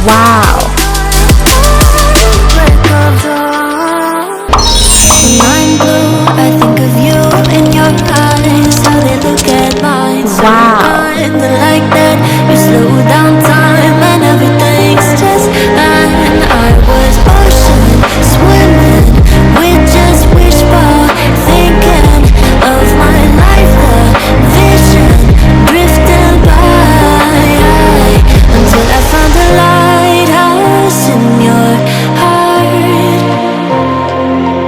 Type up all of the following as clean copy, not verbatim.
Wow! When I'm blue, I think of you in your eyes, how they look at mine. Wow! Kinda like that, you slow down time and everything's just fine. I was ocean swimming with just wishbone, thinking of my life, the vision drifting by, until I found a lighthouse in your heart,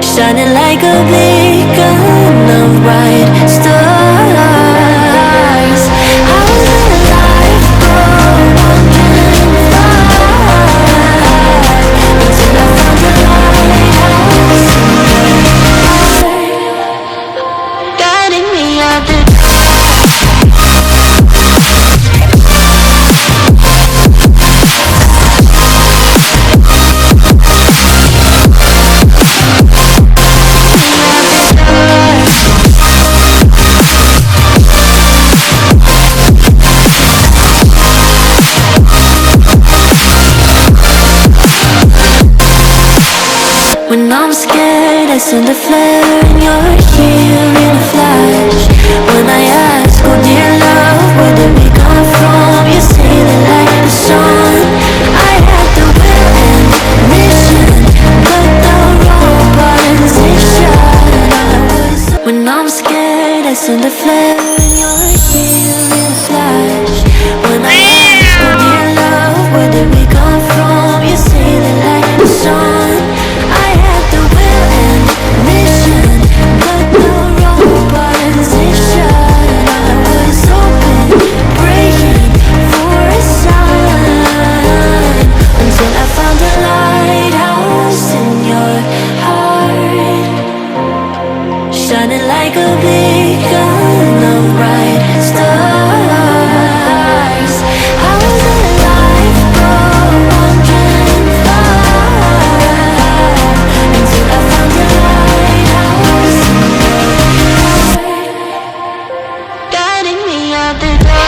shining like a beacon of bright stars. I was in a life wandering far, until I found a lighthouse in your heart, guiding me out the When I'm scared, I send a flare and you're here in a flash. When I ask, oh dear love, where did we come from? You say that like the sun, I had the will and mission, but the wrong position. When I'm scared, I send a flare and you're here in a flash. When I ask, oh dear love, where did we come from? You say that like the sun, I had the will and mission, but the wrong position. I was hoping, praying for a sign, until I found a lighthouse in your heart, shining like a beacon of bright stars. I was in a life wandering far, until I found a lighthouse in your heart, guiding me out the dark.